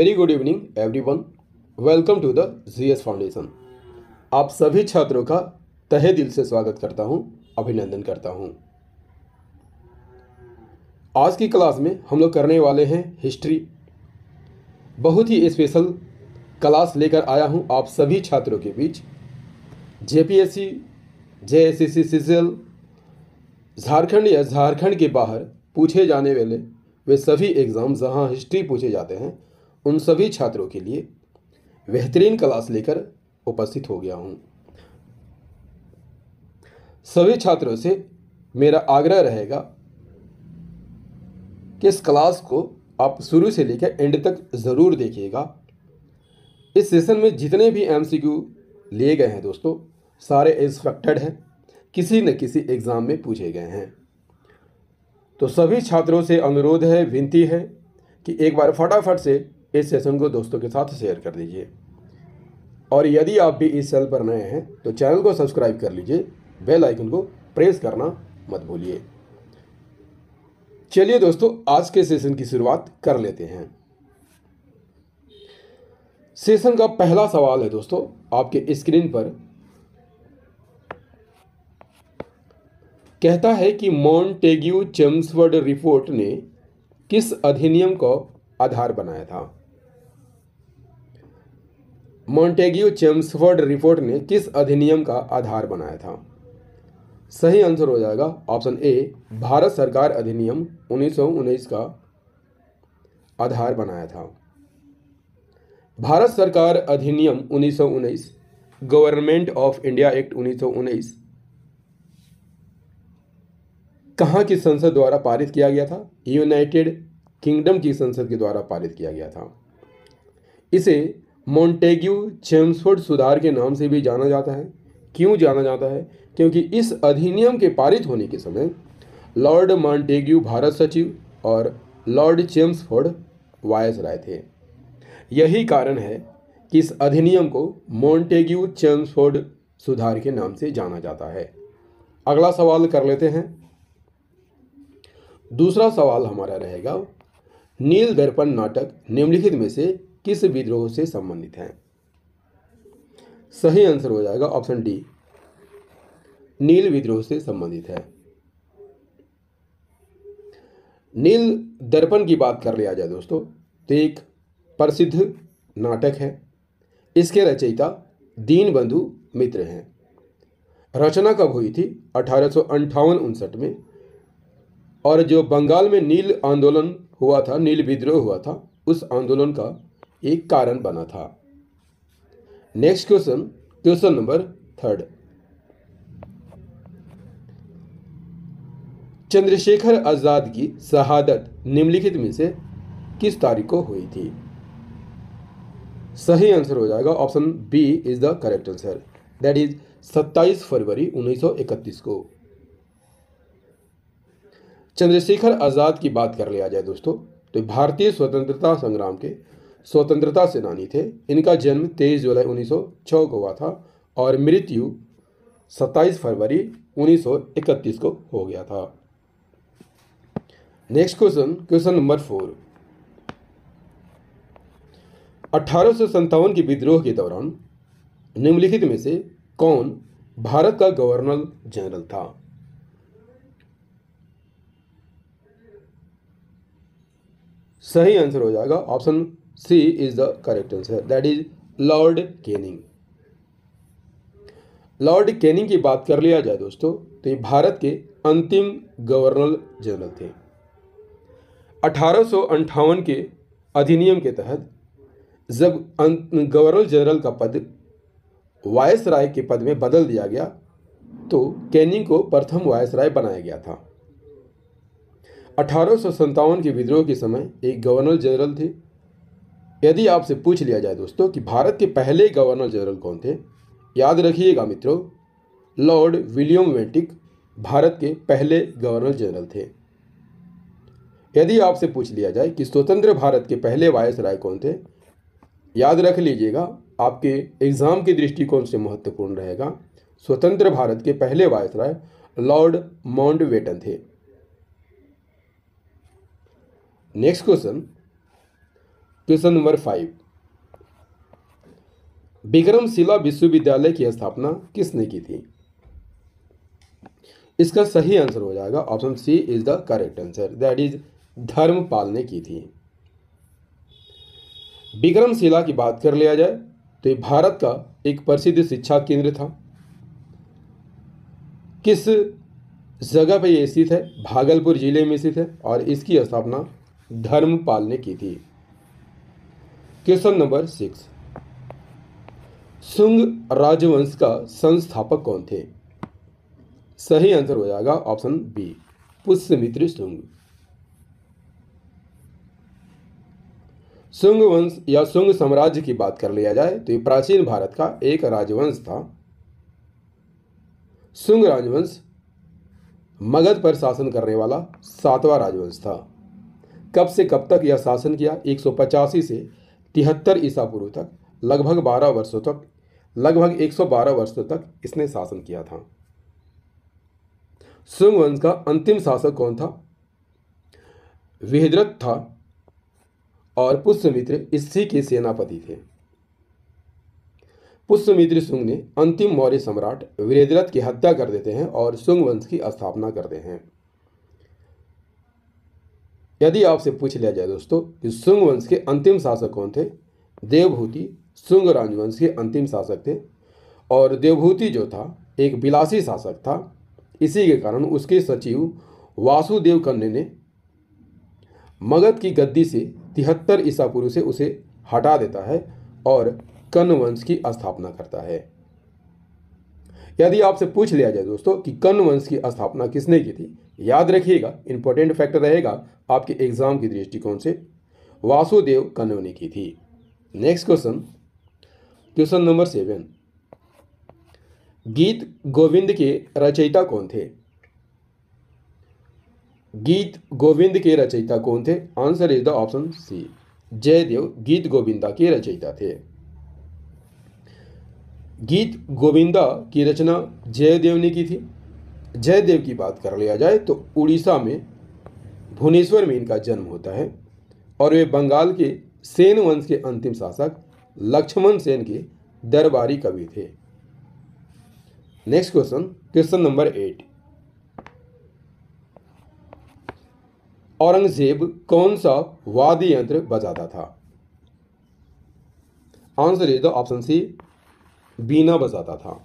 Very good evening everyone. Welcome to the GS foundation. आप सभी छात्रों का तहे दिल से स्वागत करता हूं, अभिनंदन करता हूं। आज की क्लास में हम लोग करने वाले हैं हिस्ट्री। बहुत ही स्पेशल क्लास लेकर आया हूं आप सभी छात्रों के बीच। जेपीएससी, जेएसएससी, सीजीएल, झारखंड या झारखंड के बाहर पूछे जाने वाले वे सभी एग्ज़ाम जहां हिस्ट्री पूछे जाते हैं, उन सभी छात्रों के लिए बेहतरीन क्लास लेकर उपस्थित हो गया हूं। सभी छात्रों से मेरा आग्रह रहेगा कि इस क्लास को आप शुरू से लेकर एंड तक ज़रूर देखिएगा। इस सेशन में जितने भी एमसीक्यू लिए गए हैं दोस्तों, सारे एक्सपेक्टेड हैं, किसी न किसी एग्ज़ाम में पूछे गए हैं। तो सभी छात्रों से अनुरोध है, विनती है कि एक बार फटाफट से इस सेशन को दोस्तों के साथ शेयर कर दीजिए। और यदि आप भी इस चैनल पर नए हैं तो चैनल को सब्सक्राइब कर लीजिए, बेल आइकन को प्रेस करना मत भूलिए। चलिए दोस्तों, आज के सेशन की शुरुआत कर लेते हैं। सेशन का पहला सवाल है दोस्तों आपके स्क्रीन पर। कहता है कि मॉन्टेग्यू चेम्सफोर्ड रिपोर्ट ने किस अधिनियम को आधार बनाया था? मॉन्टेग्यू चेम्सफोर्ड रिपोर्ट ने किस अधिनियम का आधार बनाया था? सही आंसर हो जाएगा ऑप्शन ए, भारत सरकार अधिनियम 1919 का आधार बनाया था। भारत सरकार अधिनियम 1919, गवर्नमेंट ऑफ इंडिया एक्ट 1919 कहाँ की संसद द्वारा पारित किया गया था? यूनाइटेड किंगडम की संसद के द्वारा पारित किया गया था। इसे मॉन्टेग्यू चेम्सफोर्ड सुधार के नाम से भी जाना जाता है। क्यों जाना जाता है? क्योंकि इस अधिनियम के पारित होने के समय लॉर्ड मॉन्टेग्यू भारत सचिव और लॉर्ड चेम्सफोर्ड वायसराय थे। यही कारण है कि इस अधिनियम को मॉन्टेग्यू चेम्सफोर्ड सुधार के नाम से जाना जाता है। अगला सवाल कर लेते हैं। दूसरा सवाल हमारा रहेगा, नील दर्पण नाटक निम्नलिखित में से किस विद्रोह से संबंधित है? सही आंसर हो जाएगा ऑप्शन डी, नील विद्रोह से संबंधित है। नील दर्पण की बात कर लिया जाए दोस्तों तो एक प्रसिद्ध नाटक है। इसके रचयिता दीनबंधु मित्र हैं। रचना कब हुई थी? 1858-59 में। और जो बंगाल में नील आंदोलन हुआ था, नील विद्रोह हुआ था, उस आंदोलन का एक कारण बना था। Next question, question number 3। Chandrashekhar Azad की शहादत निम्नलिखित में से किस तारीख को हुई थी? सही आंसर हो जाएगा option B is the correct answer, that is 27 February 1931 को। चंद्रशेखर आजाद की बात कर लिया जाए दोस्तों तो भारतीय स्वतंत्रता संग्राम के स्वतंत्रता सेनानी थे। इनका जन्म 23 जुलाई 1906 को हुआ था और मृत्यु 27 फरवरी 1931 को हो गया था। Next question, question number 4। 1857 के विद्रोह के दौरान निम्नलिखित में से कौन भारत का गवर्नर जनरल था? सही आंसर हो जाएगा option C is the correct answer, that is Lord Canning. Lord Canning की बात कर लिया जाए दोस्तों तो ये भारत के अंतिम गवर्नर जनरल थे। 1858 के अधिनियम के तहत जब गवर्नर जनरल का पद वायसराय के पद में बदल दिया गया तो कैनिंग को प्रथम वायसराय बनाया गया था। 1857 के विद्रोह के समय एक गवर्नर जनरल थे। यदि आपसे पूछ लिया जाए दोस्तों कि भारत के पहले गवर्नर जनरल कौन थे, याद रखिएगा मित्रों, लॉर्ड विलियम बेंटिक भारत के पहले गवर्नर जनरल थे। यदि आपसे पूछ लिया जाए कि स्वतंत्र भारत के पहले वायसराय कौन थे, याद रख लीजिएगा, आपके एग्जाम के दृष्टिकोण से महत्वपूर्ण रहेगा। स्वतंत्र भारत के पहले वायसराय लॉर्ड माउंटबेटन थे। Next question, question number 5, Vikramshila विश्वविद्यालय की स्थापना किसने की थी? इसका सही आंसर हो जाएगा option C is the correct answer, that is Dharampal ने की थी। विक्रमशिला की बात कर लिया जाए तो ये भारत का एक प्रसिद्ध शिक्षा केंद्र था। किस जगह पे ये स्थित है? भागलपुर जिले में स्थित है और इसकी स्थापना धर्मपाल ने की थी। क्वेश्चन नंबर 6, शुंग राजवंश का संस्थापक कौन थे? सही आंसर हो जाएगा ऑप्शन बी, पुष्यमित्र शुंग। शुंग वंश या शुंग साम्राज्य की बात कर लिया जाए तो ये प्राचीन भारत का एक राजवंश था। शुंग राजवंश मगध पर शासन करने वाला 7वां राजवंश था। कब से कब तक यह शासन किया? 185 से 73 ईसा पूर्व तक, लगभग 12 वर्षों तक, लगभग 112 वर्षों तक इसने शासन किया था। शुंग वंश का अंतिम शासक कौन था? विहद्रथ था और पुष्यमित्र इसी के सेनापति थे। पुष्यमित्र शुंग ने अंतिम मौर्य सम्राट विहद्रथ की हत्या कर देते हैं और शुंग वंश की स्थापना करते हैं। यदि आपसे पूछ लिया जाए दोस्तों कि शुंग वंश के अंतिम शासक कौन थे? देवभूति शुंग राजवंश के अंतिम शासक थे और देवभूति जो था एक विलासी शासक था। इसी के कारण उसके सचिव वासुदेव कन्य ने मगध की गद्दी से 73 ईसा पूर्व से उसे हटा देता है और कर्ण वंश की स्थापना करता है। यदि आपसे पूछ लिया जाए दोस्तों कि कर्ण वंश की स्थापना किसने की थी, याद रखिएगा इंपॉर्टेंट फैक्टर रहेगा आपके एग्जाम की दृष्टिकोण से, वासुदेव कन्य ने की थी। नेक्स्ट क्वेश्चन, क्वेश्चन नंबर 7, गीत गोविंद के रचयिता कौन थे? गीत गोविंद के रचयिता कौन थे? Answer is the option C, Jaydev Geet Govinda के रचयिता थे। गीत गोविंदा की रचना जयदेव ने की थी। जयदेव की बात कर लिया जाए तो उड़ीसा में भुवनेश्वर में इनका जन्म होता है और वे बंगाल के सेन वंश के अंतिम शासक लक्ष्मण सेन के दरबारी कवि थे। Next question, question number 8, Aurangzeb कौन सा वाद्य यंत्र बजाता था? Answer is the option C, veena बजाता था।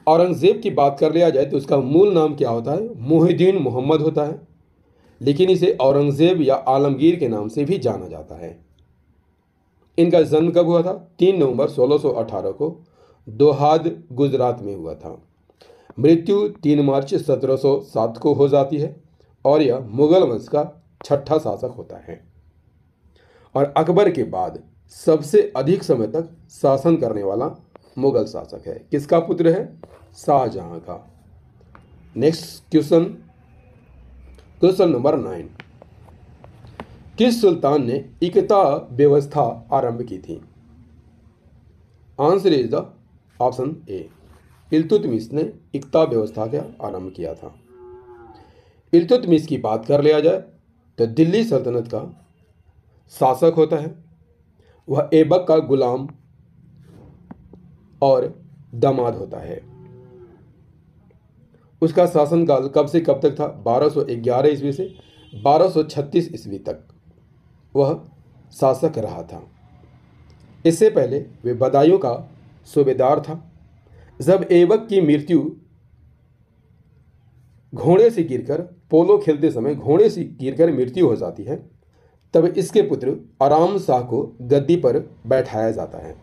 औरंगजेब की बात कर लिया जाए तो उसका मूल नाम क्या होता है? मुहिद्दीन मोहम्मद होता है, लेकिन इसे औरंगजेब या आलमगीर के नाम से भी जाना जाता है। इनका जन्म कब हुआ था? 3 नवंबर 1618 को दोहाद गुजरात में हुआ था। मृत्यु 3 मार्च 1707 को हो जाती है और यह मुगल वंश का 6ठा शासक होता है और अकबर के बाद सबसे अधिक समय तक शासन करने वाला मुगल शासक है। किसका पुत्र है? शाहजहां का। नेक्स्ट क्वेश्चन, क्वेश्चन नंबर 9, किस सुल्तान ने इक्ता व्यवस्था आरंभ की थी? Answer is the option A, Iltutmish ने इक्ता व्यवस्था का आरंभ किया था। इल्तुतमिश की बात कर लिया जाए तो दिल्ली सल्तनत का शासक होता है। वह ऐबक का गुलाम और दामाद होता है। उसका शासनकाल कब से कब तक था? 1211 ईस्वी से 1236 ईस्वी तक वह शासक रहा था। इससे पहले वे बदायूं का सूबेदार था। जब ऐबक की मृत्यु घोड़े से गिरकर, पोलो खेलते समय घोड़े से गिरकर मृत्यु हो जाती है, तब इसके पुत्र आराम शाह को गद्दी पर बैठाया जाता है।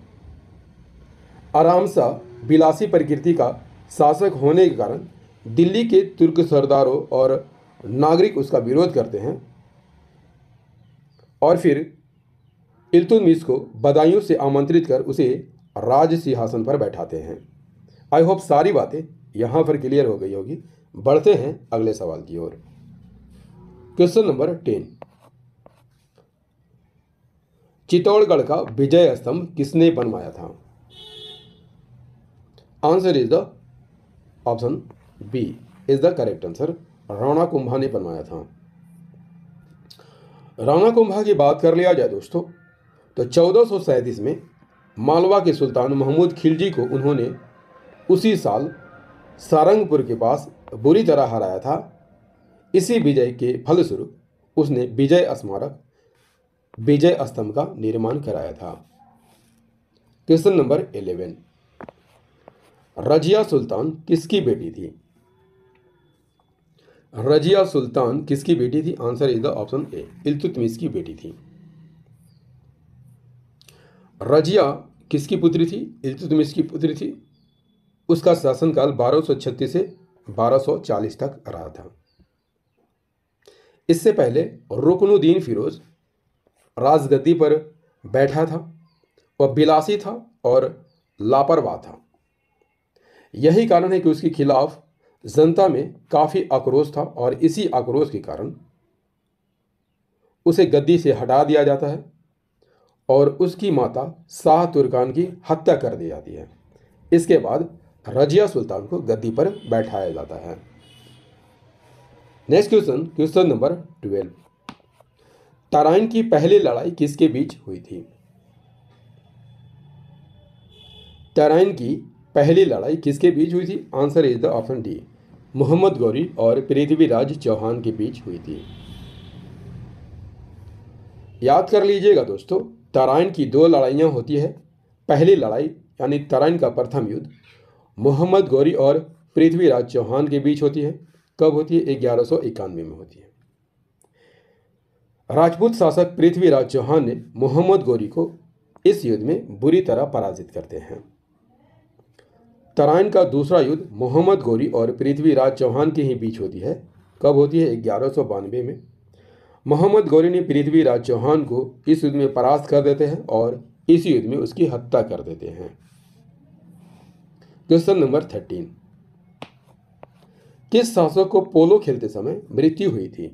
आराम शाह विलासी प्रकृति का शासक होने के कारण दिल्ली के तुर्क सरदारों और नागरिक उसका विरोध करते हैं और फिर इल्तुतमिश को बदायूं से आमंत्रित कर उसे राज सिंहासन पर बैठाते हैं। आई होप सारी बातें यहाँ पर क्लियर हो गई होगी। बढ़ते हैं अगले सवाल की ओर। क्वेश्चन नंबर 10, चित्तौड़गढ़ का विजय स्तंभ किसने बनवाया था? Answer is the option B is the correct answer, Rana Kumbha ने बनवाया था। राणा कुंभा की बात कर लिया जाए दोस्तों, तो 1437 में मालवा के सुल्तान महमूद खिलजी को उन्होंने उसी साल सारंगपुर के पास बुरी तरह हराया था। इसी विजय के फलस्वरूप उसने विजय स्मारक, विजय स्तंभ का निर्माण कराया था। क्वेश्चन नंबर 11, रजिया सुल्तान किसकी बेटी थी? रजिया सुल्तान किसकी बेटी थी? Answer is the option A, Iltutmish की बेटी थी। रजिया किसकी पुत्री थी? इल्तुतमिश की पुत्री थी। उसका शासनकाल 1236 से 1240 तक रहा था। इससे पहले रुकनुद्दीन फिरोज राजगद्दी पर बैठा था। वह बिलासी था और लापरवाह था। यही कारण है कि उसके खिलाफ जनता में काफी आक्रोश था और इसी आक्रोश के कारण उसे गद्दी से हटा दिया जाता है और उसकी माता शाह तुर्कान की हत्या कर दी जाती है। इसके बाद रजिया सुल्तान को गद्दी पर बैठाया जाता है। Next question, question number 12, Tarain की पहली लड़ाई किसके बीच हुई थी? तराइन की पहली लड़ाई किसके बीच हुई थी? Answer is the option D, Mohammad Ghori और पृथ्वीराज चौहान के बीच हुई थी। याद कर लीजिएगा दोस्तों, तराइन की दो लड़ाइयाँ होती है। पहली लड़ाई यानी तराइन का प्रथम युद्ध मोहम्मद गौरी और पृथ्वीराज चौहान के बीच होती है। कब होती है? 1191 में होती है। राजपूत शासक पृथ्वीराज चौहान ने मोहम्मद गौरी को इस युद्ध में बुरी तरह पराजित करते हैं। तराइन का दूसरा युद्ध मोहम्मद गौरी और पृथ्वीराज चौहान के ही बीच होती है। कब होती है? 1192 में। मोहम्मद गौरी ने पृथ्वीराज चौहान को इस युद्ध में परास्त कर देते हैं और इस युद्ध में उसकी हत्या कर देते हैं। क्वेश्चन नंबर 13, किस शासक को पोलो खेलते समय मृत्यु हुई थी?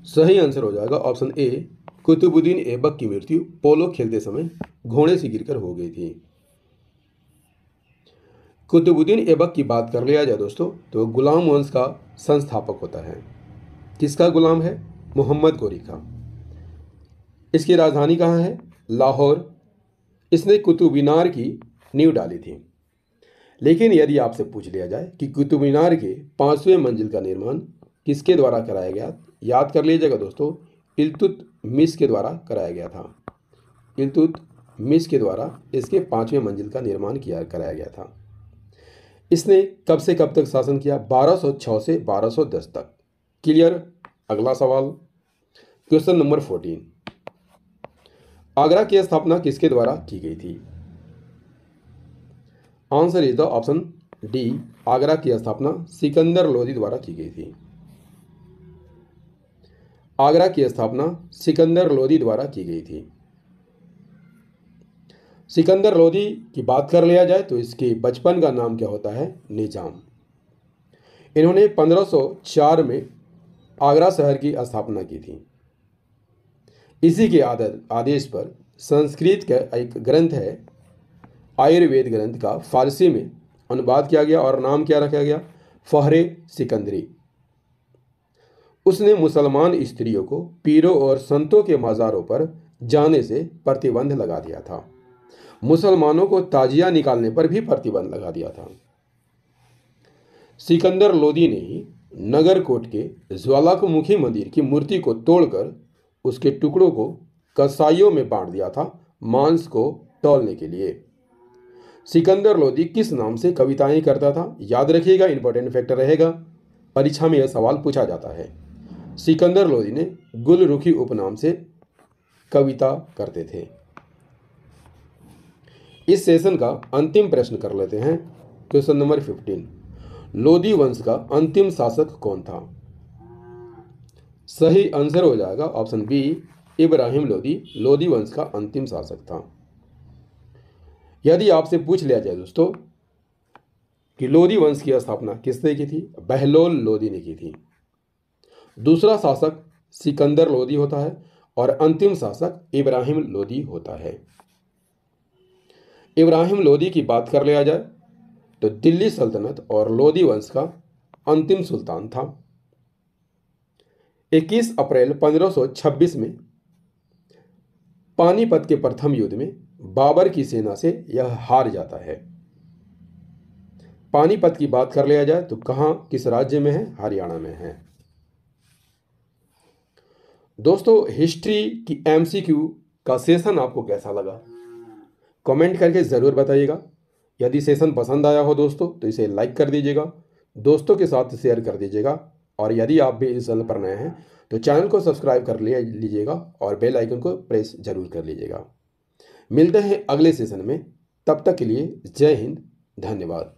सही आंसर हो जाएगा ऑप्शन ए, कुतुबुद्दीन ऐबक की मृत्यु पोलो खेलते समय घोड़े से गिरकर हो गई थी। कुतुबुद्दीन ऐबक की बात कर लिया जाए दोस्तों, तो गुलाम वंश का संस्थापक होता है। किसका गुलाम है? मोहम्मद गौरी का। इसकी राजधानी कहाँ है? लाहौर। इसने कुतुब मीनार की नींव डाली थी। लेकिन यदि आपसे पूछ लिया जाए कि कुतुब मीनार के 5वें मंजिल का निर्माण किसके द्वारा कराया गया, याद कर लीजिएगा दोस्तों, इल्तुतमिश के द्वारा कराया गया था। इल्तुतमिश के द्वारा इसके 5वें मंजिल का निर्माण कराया गया था। इसने कब से कब तक शासन किया? 1206 से 1210 तक। क्लियर? अगला सवाल, क्वेश्चन नंबर 14, आगरा की स्थापना किसके द्वारा की गई थी? Answer is the option D, Agra की स्थापना सिकंदर लोदी द्वारा की गई थी। आगरा की स्थापना सिकंदर लोदी द्वारा की गई थी। सिकंदर लोदी की बात कर लिया जाए तो इसके बचपन का नाम क्या होता है? निजाम। इन्होंने 1504 में आगरा शहर की स्थापना की थी। इसी के आदेश पर संस्कृत का एक ग्रंथ है, आयुर्वेद ग्रंथ का फारसी में अनुवाद किया गया और नाम क्या रखा गया? फहरे सिकंदरी। उसने मुसलमान स्त्रियों को पीरों और संतों के मज़ारों पर जाने से प्रतिबंध लगा दिया था। मुसलमानों को ताजिया निकालने पर भी प्रतिबंध लगा दिया था। सिकंदर लोदी ने ही नगरकोट के ज्वालामुखी मंदिर की मूर्ति को तोड़कर उसके टुकड़ों को कसाईयों में बांट दिया था, मांस को तौलने के लिए। सिकंदर लोदी किस नाम से कविताएं करता था? याद रखिएगा, इंपॉर्टेंट फैक्टर रहेगा, परीक्षा में यह सवाल पूछा जाता है। सिकंदर लोदी ने गुलरुखी उपनाम से कविता करते थे। इस सेशन का अंतिम प्रश्न कर लेते हैं। क्वेश्चन नंबर 15, लोदी वंश का अंतिम शासक कौन था? सही आंसर हो जाएगा ऑप्शन बी, इब्राहिम लोदी लोदी वंश का अंतिम शासक था। यदि आपसे पूछ लिया जाए दोस्तों कि लोदी वंश की स्थापना किसने की थी? बहलोल लोदी ने की थी। दूसरा शासक सिकंदर लोदी होता है और अंतिम शासक इब्राहिम लोदी होता है। इब्राहिम लोदी की बात कर लिया जाए तो दिल्ली सल्तनत और लोदी वंश का अंतिम सुल्तान था। 21 अप्रैल 1526 में पानीपत के प्रथम युद्ध में बाबर की सेना से यह हार जाता है। पानीपत की बात कर लिया जाए तो कहाँ, किस राज्य में है? हरियाणा में है। दोस्तों, हिस्ट्री की एमसीक्यू का सेशन आपको कैसा लगा? कमेंट करके ज़रूर बताइएगा। यदि सेशन पसंद आया हो दोस्तों तो इसे लाइक कर दीजिएगा, दोस्तों के साथ शेयर कर दीजिएगा, और यदि आप भी इस चैनल पर नए हैं तो चैनल को सब्सक्राइब कर लीजिएगा और बेल आइकन को प्रेस जरूर कर लीजिएगा। मिलते हैं अगले सेशन में, तब तक के लिए जय हिंद, धन्यवाद।